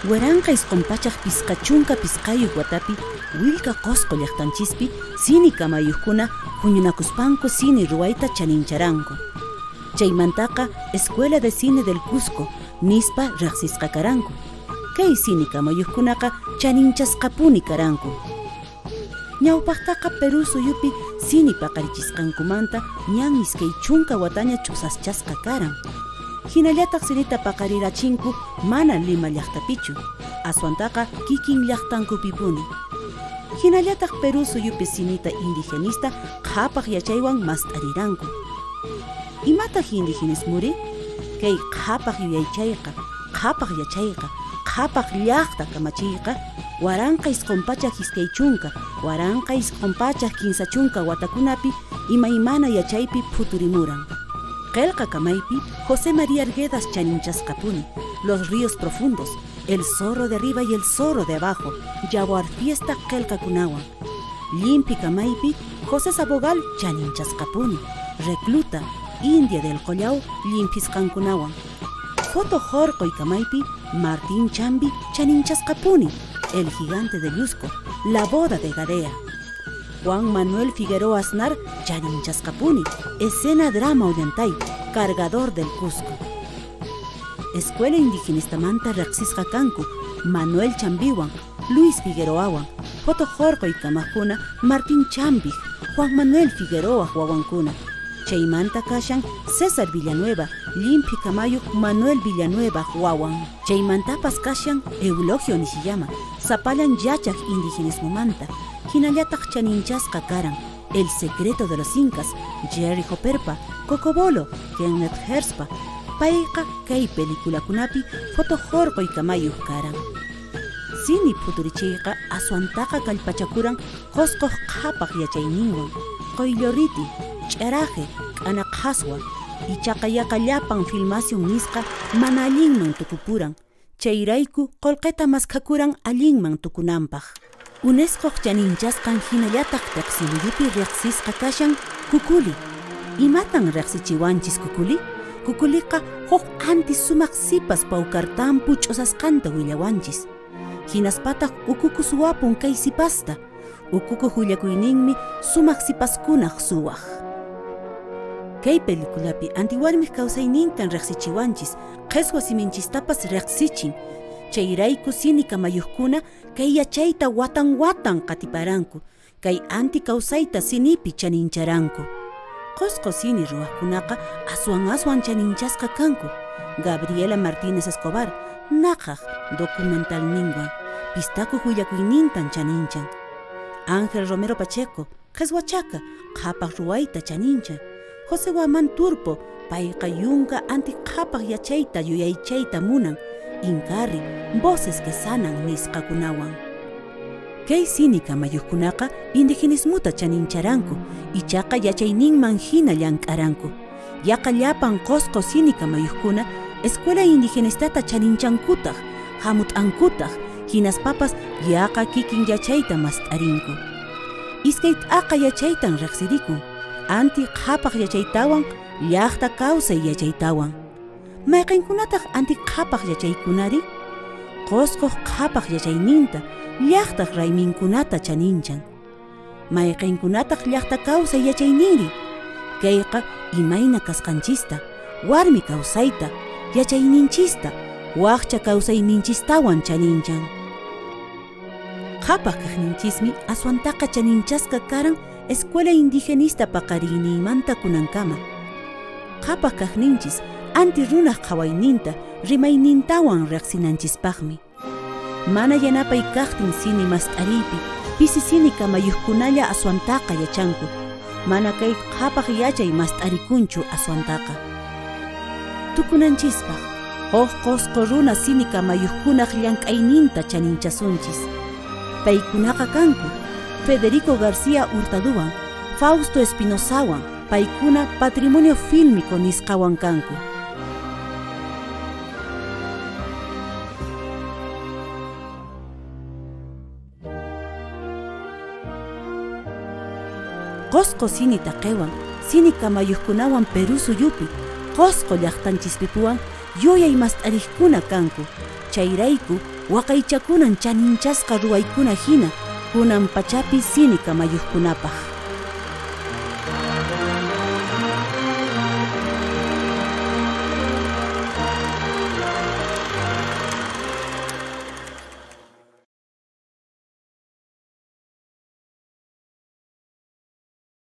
Waranqa isqunpachaq pisqachunka pisqayuq watapi willka qosqo llaqtanchispi sini kamayuqkuna huñunakuspanku sini ruwayta chanincharanku. Chaymantaqa Escuela de Cine del Cusco nispa riqsisqa karanku. Kay sini kamayuqkunaqa chaninchasqapuni karanku. Ñawpaqtaqa Perú suyupi sini paqarichisqankumanta ñan iskay chunka wataña chusaschasqa karan. Hinallataq sinita paqarirachinku mana Lima llaqtapichu, aswantaqa kikin llaqtankupipuni. Hinallataq Perú suyupi sinita indigenista qhapaq yachaywan mast'ariranku. Imataq indigenismuri? Kay qhapaq yuyaychayqa, qhapaq yachayqa, qhapaq llaqta kamachiyqa, waranqa isqunpachaq iskay chunka, waranqa isqunpachaq kinsa chunka watakunapi imaymana yachaypi futurimuran. Qelqa kamaypi José María Arguedas chaninchasqapuni, los ríos profundos, el zorro de arriba y el zorro de abajo, yawar fiesta qelqakunawan. Llimpi kamaypi José Sabogal chaninchasqapuni, recluta, India del Collao llimpisqankunawan. Joto Jorqoy kamaypi Martín Chambi chaninchasqapuni, el gigante de Lusco, la boda de Gadea. Juan Manuel Figueroa Aznar chaninchasqapuni, escena drama ollantay, cargador del Cusco. Escuela indigenistamanta riqsisqa kanku Manuel Chambiwan, Luis Figueroawan, Joto Jorqoy kamaqkuna Martín Chambi, Juan Manuel Figueroa wawankuna. Chaymanta kashan César Villanueva, Llimpi kamayuq Manuel Villanueva wawan. Chaymantapas kashan Eulogio Nishiyama, sapallan yachaq indigenismumanta. Hinallataq chaninchasqa karan El secreto de los incas, Jerry Hopperpa, Cocobolo, Kenneth Herspa. Payqa kay peliculakunapi fotojorqoy kamayuq karan. Sini futurichiyqa aswantaqa kallpachakuran qosqoq qhapaq yachayninwan, qoylloriti, ch'araje, k'ana qhaswa, ichaqa yaqa llapan filmación nisqa mana allinman tukupuran. Chayrayku qolqeta maskhakuran allinman tukunanpaq. UNESCO chaninchasqan hinallataq taqsimuyupi riqsisqa kashan kukuli. Imatan riqsichiwanchis kukuli? Kukuliqa huk antis sumaq sipas pawkartampu ch'usasqanta willawanchis. Hinaspataq ukuku suwapun kay sipasta. Ukuku hullakuyninmi sumaq sipaskunaq suwaq. Kay peliculapi antiwarmiq kawsaynintan riqsichiwanchis, qeswa siminchistapas riqsichin. Chayrayku sini kamayuqkuna kay yachayta watan qatiparanku, kay anti kawsayta sinipi chanincharanku. Qosqo sini ruwaqkunaqa aswan chaninchasqa kanku. Gabriela Martínez Escobar, naqaq documental ninwan, pistaku hullakuynintan chaninchan. Ángel Romero Pacheco, qeswachaqa qhapaq ruwayta chaninchan. José Guamán Turpo, payqa yunka anti qhapaq yachayta yuyaychayta munan, inkarri, voces que sanan nisqakunawan. Kay sini kamayuqkunaqa indigenismuta chanincharanku, ichaqa yachayninman hina llank'aranku. Yaqa llapan qosqo sini kamayuqkuna escuela indigenistata chaninchankutaj, hamut'ankutaq, hinaspapas yaqa kikin yachayta mast'arinku. Iskay t'aqa yachaytan riqsirikun, anti qhapaq yachaytawan, llaqta kawsay yachaytawan. Mayqinkunataq anti qhapaq yachaykunari? Qosqoq qhapaq yachayninta, llaqtaq rayminkunata chaninchan. Mayqinkunataq llaqta kawsay yachayniri? Kayqa imayna kasqanchista, warmi kawsayta, yachayninchista, waqcha kawsayninchistawan chaninchan. Qhapaq kaqninchismi aswantaqa chaninchasqa karan escuela indigenista paqariynimanta kunankama. Qhapaq kaqninchis anti runaq qhawayninta, rimaynintawan riqsinanchispaqmi. Mana yanapay kaqtin sini mast'ariypi, pisi sini kamayuqkunalla aswantaqa yachanku. Mana kay qhapaq yachay mast'arikunchu aswantaqa. Tukunanchispaq, qosqo runa sini kamayuqkunaq llank'ayninta chaninchasunchis. Paykunaqa kanku Federico García Hurtadowan, Fausto Espinosawan, paykuna patrimonio fílmico nisqawan kanku. Qosqo sini taqewan, sini kamayuqkunawan Perú suyupi, qosqo llaqtanchispipuwan yuyay mast'ariqkuna kanku. Chayrayku waqaychakunan chaninchasqa ruwaykuna hina kunan pachapi sini kamayuqkunapaq.